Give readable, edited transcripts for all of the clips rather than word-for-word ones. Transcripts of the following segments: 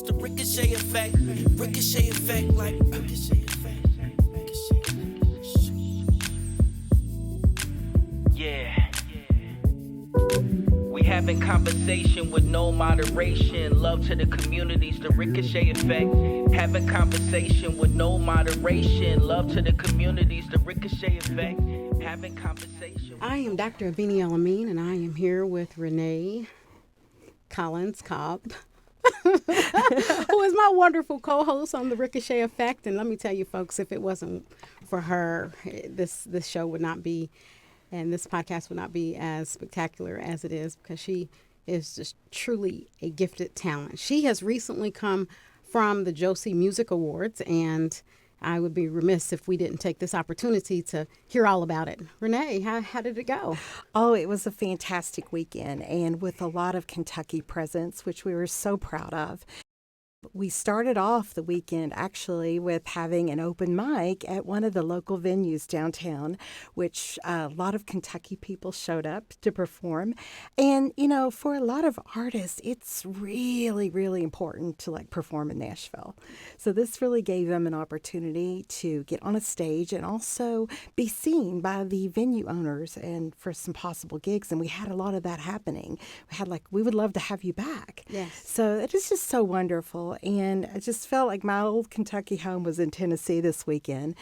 the Ricochet Effect. Ricochet Effect, like Ricochet Effect. Yeah. We having conversation with no moderation. Love to the communities, the Ricochet Effect. Having conversation with no moderation. Love to the communities, the Ricochet Effect. Having conversation. I am Dr. Abeni El-Amin, and I am here with Renee Collins Cobb, who is my wonderful co-host on the Ricochet Effect. And let me tell you, folks, if it wasn't for her, this show would not be, and this podcast would not be as spectacular as it is, because she is just truly a gifted talent. She has recently come from the Josie Music Awards, and I would be remiss if we didn't take this opportunity to hear all about it. Renee, how did it go? Oh, it was a fantastic weekend, and with a lot of Kentucky presence, which we were so proud of. We started off the weekend actually with having an open mic at one of the local venues downtown, which a lot of Kentucky people showed up to perform. And, you know, for a lot of artists, it's really, really important to perform in Nashville. So this really gave them an opportunity to get on a stage and also be seen by the venue owners and for some possible gigs. And we had a lot of that happening. We had we would love to have you back. Yes. So it is just so wonderful. And I just felt like my old Kentucky home was in Tennessee this weekend.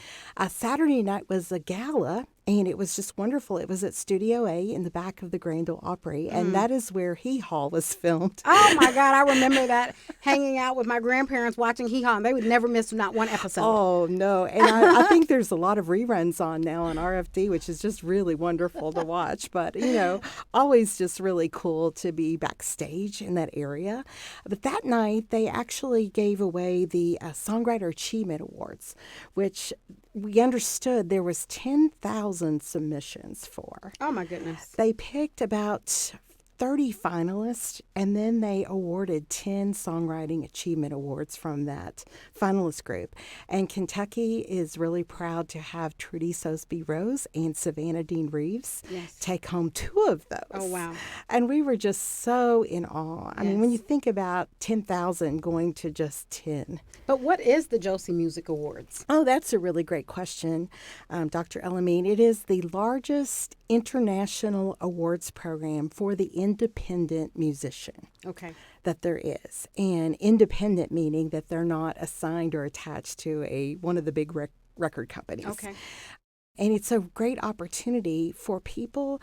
Saturday night was a gala, and it was just wonderful. It was at Studio A in the back of the Grand Ole Opry, and that is where Hee Haw was filmed. Oh, my God. I remember that, hanging out with my grandparents watching Hee Haw, and they would never miss not one episode. Oh, no. And I think there's a lot of reruns on now on RFD, which is just really wonderful to watch. But, you know, always just really cool to be backstage in that area. But that night, they actually gave away the Songwriter Achievement Awards, which we understood there was 10,000 submissions for. Oh, my goodness. They picked about 30 finalists, and then they awarded 10 Songwriting Achievement Awards from that finalist group. And Kentucky is really proud to have Trudy Sosby Rose and Savannah Dean Reeves take home 2 of those. Oh, wow. And we were just so in awe. I mean, when you think about 10,000 going to just 10. But what is the Josie Music Awards? Oh, that's a really great question, Dr. El-Amin. It is the largest international awards program for the independent musician that there is. And independent meaning that they're not assigned or attached to one of the big record companies. Okay. And it's a great opportunity for people.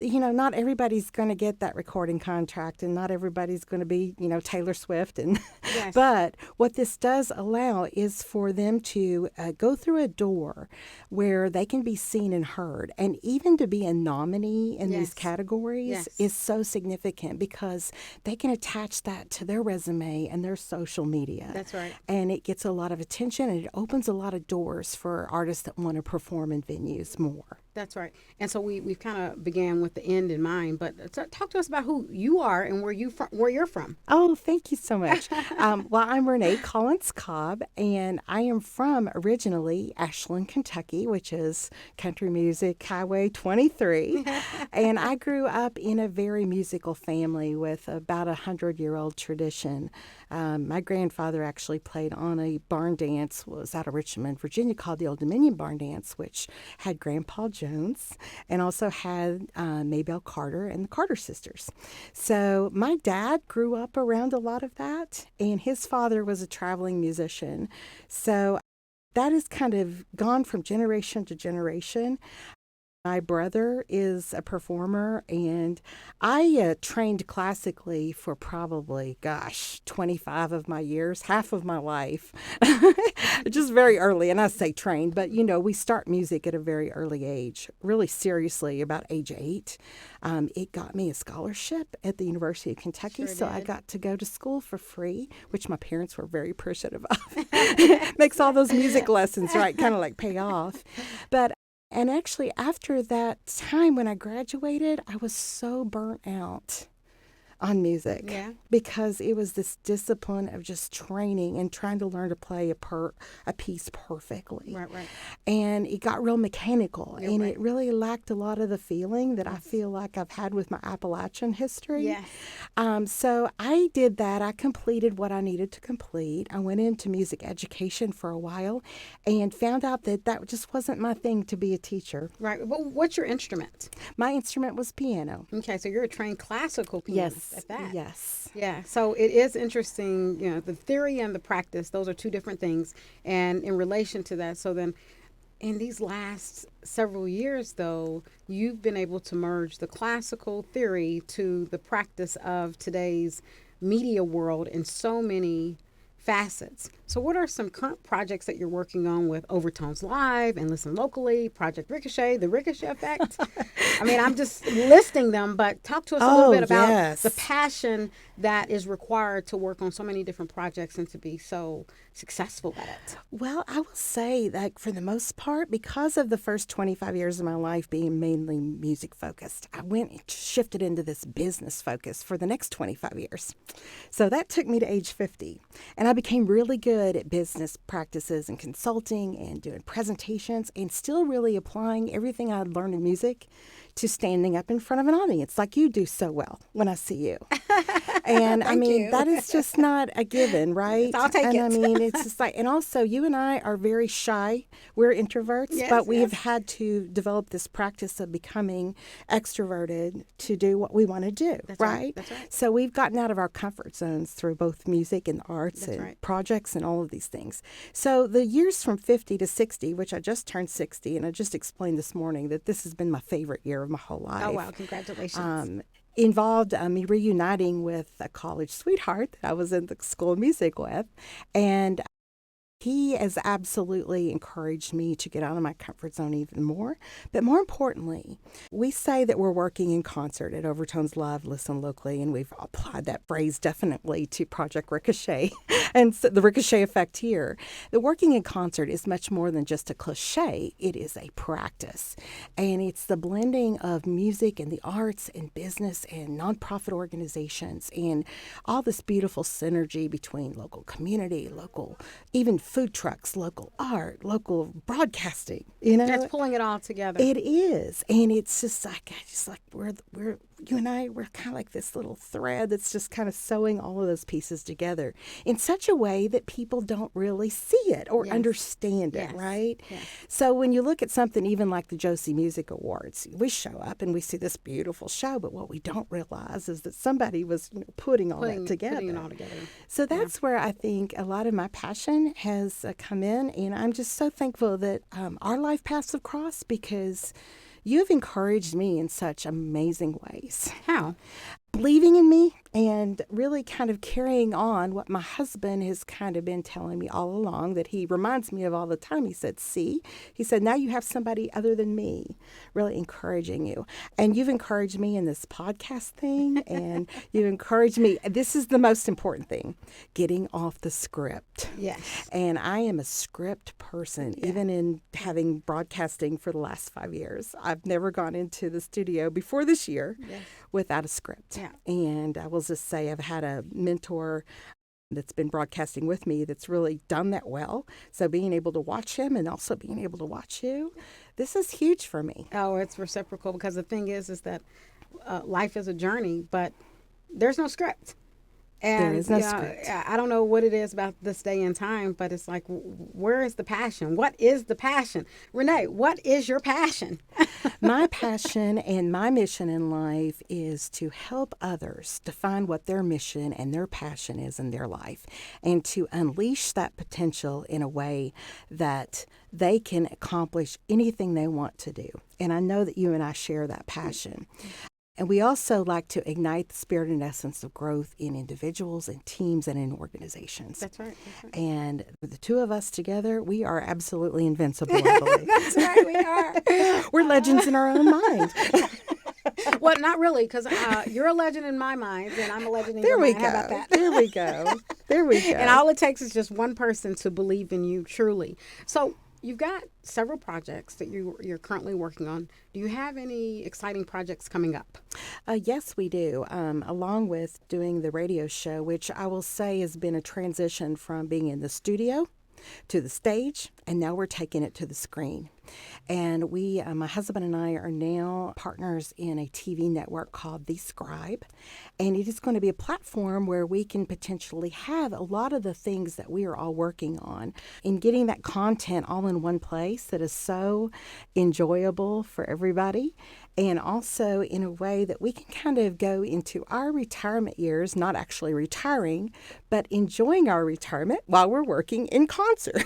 You know, not everybody's going to get that recording contract, and not everybody's going to be, Taylor Swift. Yes. But what this does allow is for them to go through a door where they can be seen and heard. And even to be a nominee in these categories is so significant, because they can attach that to their resume and their social media. That's right. And it gets a lot of attention, and it opens a lot of doors for artists that want to perform in venues more. That's right. And so we've kind of began with the end in mind, but talk to us about who you are and where you're from. Oh, thank you so much. Well, I'm Renee Collins Cobb, and I am from originally Ashland, Kentucky, which is country music highway 23. And I grew up in a very musical family with about 100-year-old tradition. My grandfather actually played on a barn dance, was out of Richmond, Virginia, called the Old Dominion Barn Dance, which had Grandpa Jones and also had Maybelle Carter and the Carter sisters. So my dad grew up around a lot of that, and his father was a traveling musician. So that has kind of gone from generation to generation. My brother is a performer, and I trained classically for probably, 25 of my years, half of my life, just very early. And I say trained, but, we start music at a very early age, really seriously, about age 8. It got me a scholarship at the University of Kentucky, so I got to go to school for free, which my parents were very appreciative of. Makes all those music lessons, right, kind of pay off. And actually, after that time when I graduated, I was so burnt out on music. Yeah. Because it was this discipline of just training and trying to learn to play a piece perfectly. Right. And it got real mechanical, You're and right. it really lacked a lot of the feeling that I feel like I've had with my Appalachian history. Yes. So I did that. I completed what I needed to complete. I went into music education for a while and found out that that just wasn't my thing to be a teacher. Right. Well, what's your instrument? My instrument was piano. Okay, so you're a trained classical pianist at that. Yes. Yeah, so it is interesting, the theory and the practice, those are two different things. And in relation to that, so then in these last several years, though, you've been able to merge the classical theory to the practice of today's media world in so many facets. So what are some current projects that you're working on with Overtones Live and Listen Locally, Project Ricochet, the Ricochet Effect? I mean, I'm just listing them, but talk to us a little bit about the passion that is required to work on so many different projects and to be so successful at it. Well, I will say that for the most part, because of the first 25 years of my life being mainly music focused, I went and shifted into this business focus for the next 25 years. So that took me to age 50. And I became really good at business practices and consulting and doing presentations and still really applying everything I'd learned in music to standing up in front of an audience like you do so well when I see you. And I mean, that is just not a given, right? I'll take and it. I mean, it's just like, and also you and I are very shy. We're introverts, but we have had to develop this practice of becoming extroverted to do what we want to do, right? That's right. So we've gotten out of our comfort zones through both music and arts That's and right. projects and all of these things. So the years from 50 to 60, which I just turned 60, and I just explained this morning that this has been my favorite year of my whole life. Oh, wow. Congratulations. Involved me reuniting with a college sweetheart that I was in the school of music with. And he has absolutely encouraged me to get out of my comfort zone even more. But more importantly, we say that we're working in concert at Overtones Live, Listen Locally, and we've applied that phrase definitely to Project Ricochet and so the Ricochet Effect here. The working in concert is much more than just a cliche. It is a practice. And it's the blending of music and the arts and business and nonprofit organizations and all this beautiful synergy between local community, local, even food trucks, local art, local broadcasting, That's pulling it all together. It is. And it's just like we're you and I, we're kind of like this little thread that's just kind of sewing all of those pieces together in such a way that people don't really see it or understand it, right? Yes. So when you look at something even like the Josie Music Awards, we show up and we see this beautiful show, but what we don't realize is that somebody was putting all that together. Putting it all together. So that's where I think a lot of my passion has come in, and I'm just so thankful that our life paths have crossed because you've encouraged me in such amazing ways. How? Believing in me and really kind of carrying on what my husband has kind of been telling me all along that he reminds me of all the time. He said, now you have somebody other than me really encouraging you. And you've encouraged me in this podcast thing, and you've encouraged me. This is the most important thing, getting off the script. Yes. And I am a script person, even in having broadcasting for the last 5 years. I've never gone into the studio before this year without a script. Yeah. And I will just say I've had a mentor that's been broadcasting with me that's really done that well. So being able to watch him and also being able to watch you, this is huge for me. Oh, it's reciprocal because the thing is that life is a journey, but there's no script. And there is no script. I don't know what it is about this day and time, but it's like, where is the passion? What is the passion? Renee, what is your passion? My passion and my mission in life is to help others define what their mission and their passion is in their life and to unleash that potential in a way that they can accomplish anything they want to do. And I know that you and I share that passion. And we also like to ignite the spirit and essence of growth in individuals and teams and in organizations. That's right. And the two of us together, we are absolutely invincible, I believe. That's right, we are. We're legends in our own mind. Well, not really, because you're a legend in my mind, and I'm a legend in your mind. How about that? There we go. There we go. And all it takes is just one person to believe in you truly. So you've got several projects that you're currently working on. Do you have any exciting projects coming up? Yes, we do. Along with doing the radio show, which I will say has been a transition from being in the studio to the stage, and now we're taking it to the screen. And we, my husband and I, are now partners in a TV network called The Scribe. And it is going to be a platform where we can potentially have a lot of the things that we are all working on in getting that content all in one place that is so enjoyable for everybody. And also in a way that we can kind of go into our retirement years, not actually retiring, but enjoying our retirement while we're working in concert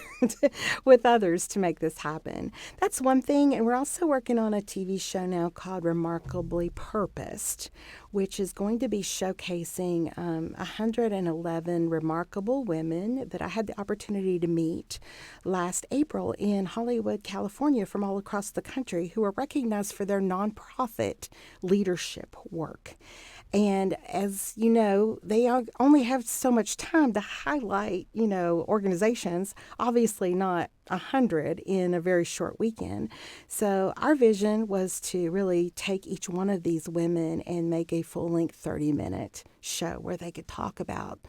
with others to make this happen. That's one thing. And we're also working on a TV show now called Remarkably Purposed, which is going to be showcasing 111 remarkable women that I had the opportunity to meet last April in Hollywood, California, from all across the country, who are recognized for their nonprofit leadership work. And as you know, they only have so much time to highlight, organizations, obviously not 100 in a very short weekend. So our vision was to really take each one of these women and make a full-length 30-minute show where they could talk about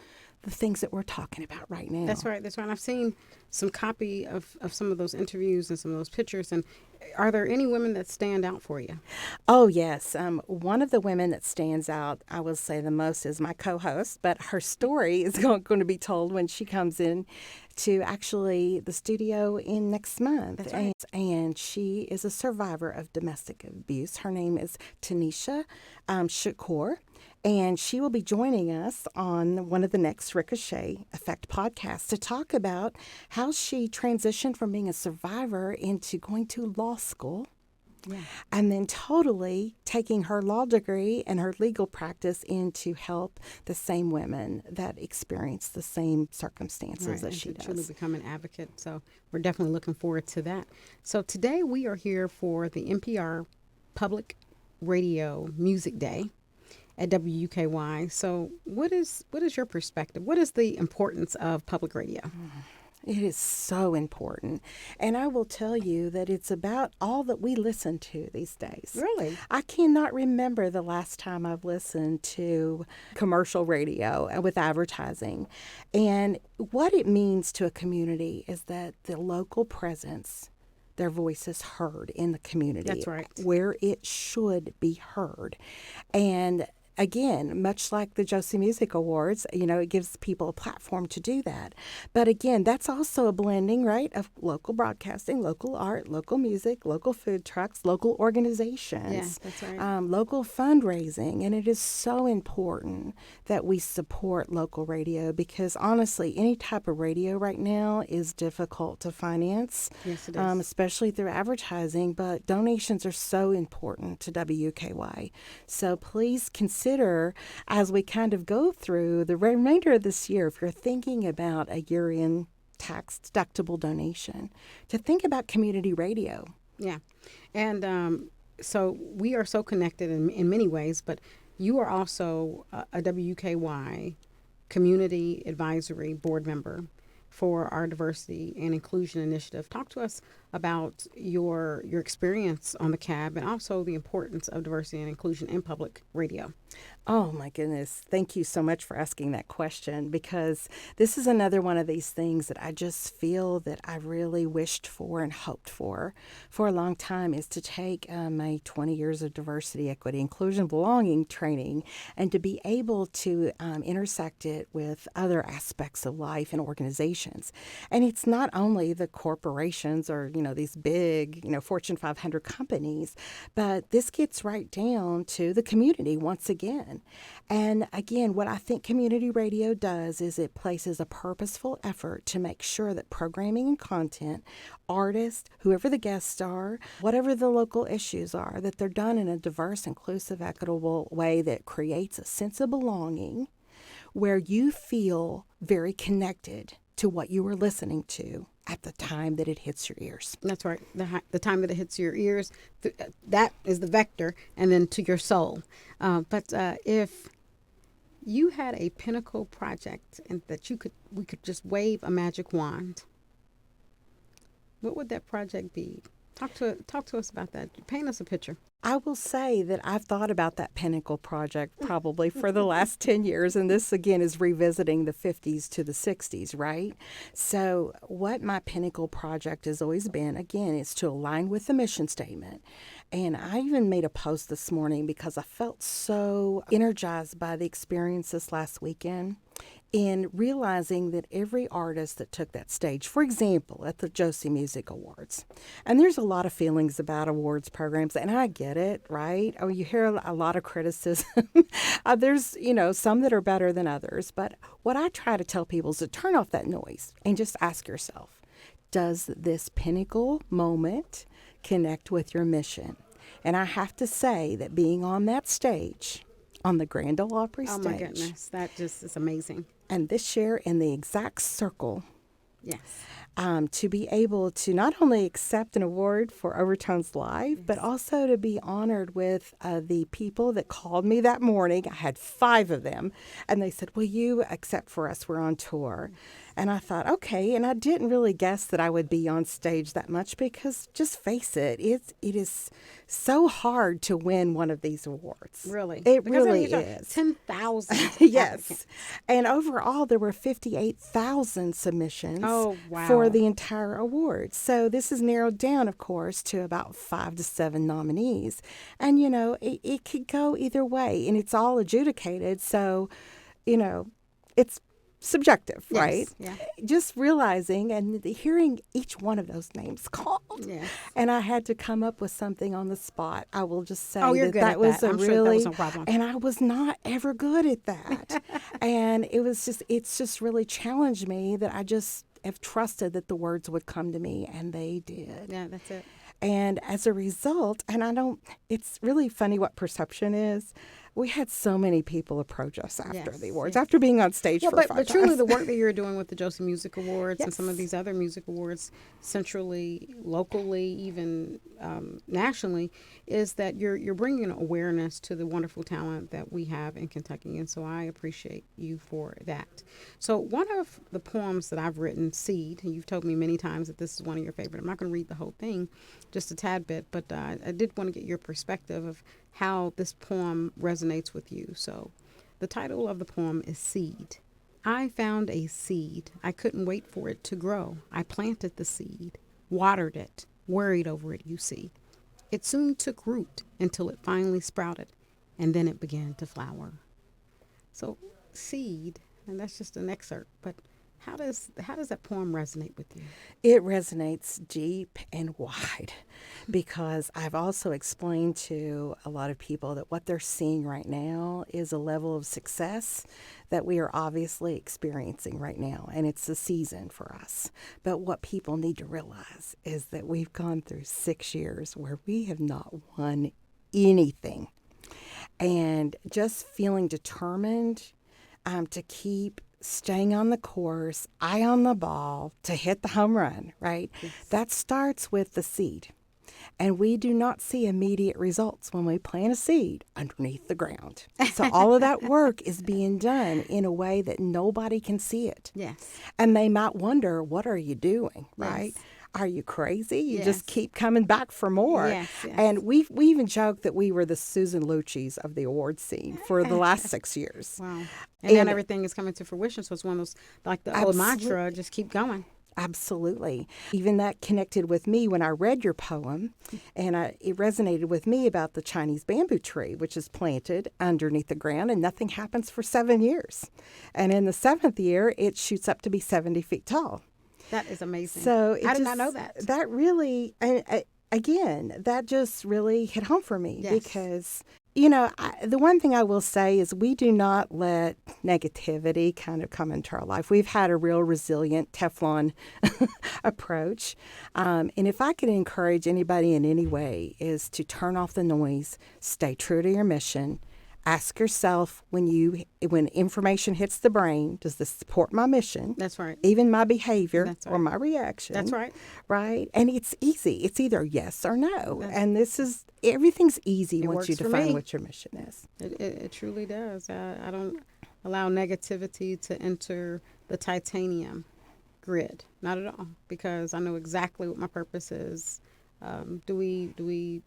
the things that we're talking about right now. That's right. And I've seen some copy of some of those interviews and some of those pictures. And are there any women that stand out for you? Oh, yes. One of the women that stands out, I will say the most, is my co-host, but her story is going to be told when she comes in to actually the studio in next month. That's right. And she is a survivor of domestic abuse. Her name is Tanisha Shakur. And she will be joining us on one of the next Ricochet Effect podcasts to talk about how she transitioned from being a survivor into going to law school. Yeah. And then totally taking her law degree and her legal practice in to help the same women that experience the same circumstances as she does. Truly become an advocate. So we're definitely looking forward to that. So today we are here for the NPR Public Radio Music Day at WUKY. So what is your perspective? What is the importance of public radio? It is so important. And I will tell you that it's about all that we listen to these days. Really? I cannot remember the last time I've listened to commercial radio with advertising. And what it means to a community is that the local presence, their voice is heard in the community. That's right. Where it should be heard. And again, much like the Josie Music Awards, it gives people a platform to do that. But again, that's also a blending, right, of local broadcasting, local art, local music, local food trucks, local organizations. Yeah, that's right. Local fundraising. And it is so important that we support local radio because, honestly, any type of radio right now is difficult to finance. Yes, it is. Especially through advertising. But donations are so important to WUKY. So please consider, as we kind of go through the remainder of this year, if you're thinking about a year-end tax deductible donation, to think about community radio. Yeah. And so we are so connected in many ways, but you are also a WUKY Community Advisory Board member for our Diversity and Inclusion Initiative. Talk to us about your experience on the CAB and also the importance of diversity and inclusion in public radio. Oh, my goodness. Thank you so much for asking that question, because this is another one of these things that I just feel that I really wished for and hoped for a long time, is to take my 20 years of diversity, equity, inclusion, belonging training and to be able to intersect it with other aspects of life and organizations. And it's not only the corporations or, these big, Fortune 500 companies, but this gets right down to the community once again. And again, what I think community radio does is it places a purposeful effort to make sure that programming and content, artists, whoever the guests are, whatever the local issues are, that they're done in a diverse, inclusive, equitable way that creates a sense of belonging where you feel very connected to what you were listening to at the time that it hits your ears. That's right. The time that it hits your ears, that is the vector, and then to your soul. But if you had a pinnacle project and that we could just wave a magic wand, what would that project be? Talk to us about that. Paint us a picture. I will say that I've thought about that Pinnacle project probably for the last 10 years, and this again is revisiting the 50s to the 60s, right? So what my Pinnacle project has always been, again, is to align with the mission statement. And I even made a post this morning because I felt so energized by the experience this last weekend in realizing that every artist that took that stage, for example, at the Josie Music Awards, and there's a lot of feelings about awards programs, and I get it, right? Oh, you hear a lot of criticism. There's, some that are better than others. But what I try to tell people is to turn off that noise and just ask yourself, does this pinnacle moment connect with your mission? And I have to say that being on that stage, on the Grand Ole Opry stage. Oh, my goodness. That just is amazing. And this year in the exact circle. Yes. To be able to not only accept an award for Overtones Live, but also to be honored with the people that called me that morning. I had 5 of them, and they said, will you accept for us? We're on tour. And I thought, okay, and I didn't really guess that I would be on stage that much because, just face it, it is so hard to win one of these awards. Really? It Because really is. is. 10,000. Yes. And overall, there were 58,000 submissions for the entire award. So this is narrowed down, of course, to about 5 to 7 nominees. And, it could go either way, and it's all adjudicated. So, it's subjective, Yes, right? yeah. Just realizing and hearing each one of those names called. Yes. And I had to come up with something on the spot. I will just say You're good that at was that. a I'm really, sure that was no problem. and I was not ever good at that. And it's just really challenged me that I just have trusted that the words would come to me, and they did. Yeah, that's it. And as a result, it's really funny what perception is. We had so many people approach us after the awards, after being on stage for 5 times. But truly the work that you're doing with the Josie Music Awards and Yes. some of these other music awards, centrally, locally, even nationally, is that you're bringing awareness to the wonderful talent that we have in Kentucky. And so I appreciate you for that. So one of the poems that I've written, Seed, and you've told me many times that this is one of your favorite. I'm not going to read the whole thing, just a tad bit, but I did want to get your perspective of how this poem resonates with you. So the title of the poem is Seed. I found a seed. I couldn't wait for it to grow. I planted the seed, watered it, worried over it, you see. It soon took root until it finally sprouted, and then it began to flower. So seed, and that's just an excerpt, but how does that poem resonate with you? It resonates deep and wide because I've also explained to a lot of people that what they're seeing right now is a level of success that we are obviously experiencing right now, and it's a season for us. But what people need to realize is that we've gone through 6 years where we have not won anything. And just feeling determined to keep staying on the course, eye on the ball, to hit the home run, right? Yes. That starts with the seed. And we do not see immediate results when we plant a seed underneath the ground. So all of that work is being done in a way that nobody can see it. Yes. And they might wonder, what are you doing, right? Yes. Are you crazy? You Yes. just keep coming back for more. Yes, yes. And we even joked that we were the Susan Lucci's of the awards scene for the last 6 years. Wow. And then everything is coming to fruition. So it's one of those, like the old mantra, just keep going. Absolutely. Even that connected with me when I read your poem, and it resonated with me about the Chinese bamboo tree, which is planted underneath the ground, and nothing happens for 7 years. And in the 7th year, it shoots up to be 70 feet tall. That is amazing. So I did not know that. That really, again, that just really hit home for me. Yes. Because, the one thing I will say is we do not let negativity kind of come into our life. We've had a real resilient Teflon approach. And if I could encourage anybody in any way is to turn off the noise, stay true to your mission. Ask yourself when information hits the brain, does this support my mission? That's right. Even my behavior That's right. or my reaction. That's right. Right? And it's easy. It's either yes or no. And everything's easy once you define what your mission is. It truly does. I don't allow negativity to enter the titanium. grid, not at all, because I know exactly what my purpose is. Do we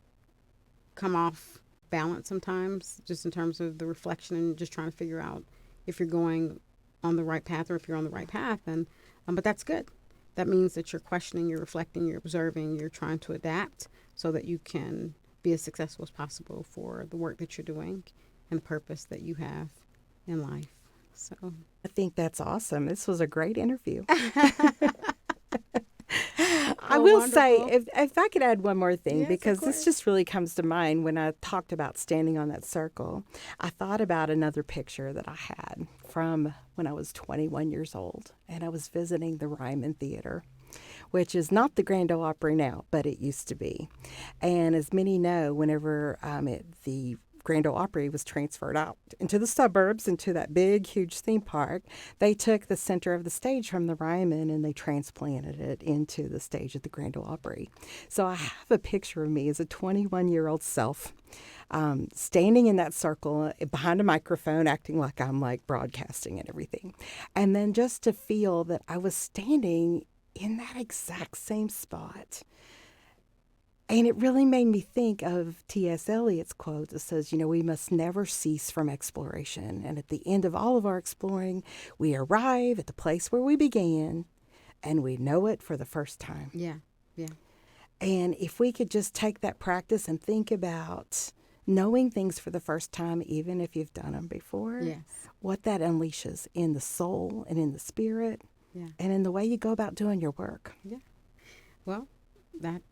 come off balance sometimes, just in terms of the reflection and just trying to figure out if you're going on the right path or if you're on the right path? And but that's good. That means that you're questioning, you're reflecting, you're observing, you're trying to adapt so that you can be as successful as possible for the work that you're doing and the purpose that you have in life. So I think that's awesome. This was a great interview. I will say, if I could add one more thing, Yes, because this just really comes to mind when I talked about standing on that circle. I thought about another picture that I had from when I was 21 years old, and I was visiting the Ryman Theater, which is not the Grand Ole Opry now, but it used to be. And as many know, whenever the Grand Ole Opry was transferred out into the suburbs, into that big, huge theme park, they took the center of the stage from the Ryman and they transplanted it into the stage at the Grand Ole Opry. So I have a picture of me as a 21-year-old self standing in that circle behind a microphone, acting like I'm like broadcasting and everything. And then just to feel that I was standing in that exact same spot. And it really made me think of T.S. Eliot's quote that says, we must never cease from exploration. And at the end of all of our exploring, we arrive at the place where we began, and we know it for the first time. yeah. And if we could just take that practice and think about knowing things for the first time, even if you've done them before, Yes. what that unleashes in the soul and in the spirit, and in the way you go about doing your work. Yeah. Well, that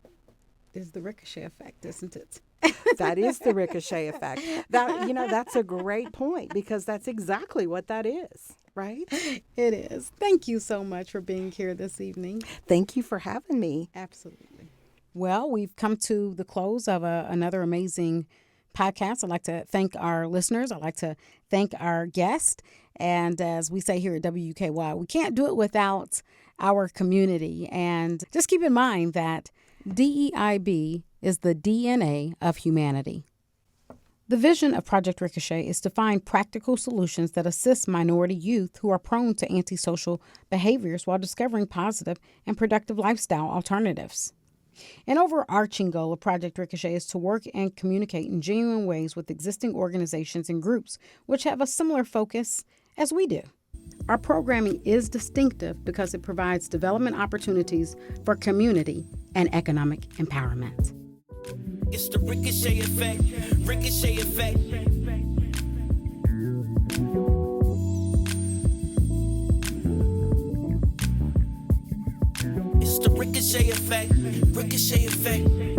is the Ricochet Effect, isn't it? That is the Ricochet Effect. That's a great point, because that's exactly what that is, right? It is. Thank you so much for being here this evening. Thank you for having me. Absolutely. Well, we've come to the close of another amazing podcast. I'd like to thank our listeners. I'd like to thank our guest. And as we say here at WUKY, we can't do it without our community. And just keep in mind that DEIB is the DNA of humanity. The vision of Project Ricochet is to find practical solutions that assist minority youth who are prone to antisocial behaviors while discovering positive and productive lifestyle alternatives. An overarching goal of Project Ricochet is to work and communicate in genuine ways with existing organizations and groups which have a similar focus as we do. Our programming is distinctive because it provides development opportunities for community and economic empowerment. It's the Ricochet Effect. Ricochet Effect. It's the Ricochet Effect. Ricochet Effect.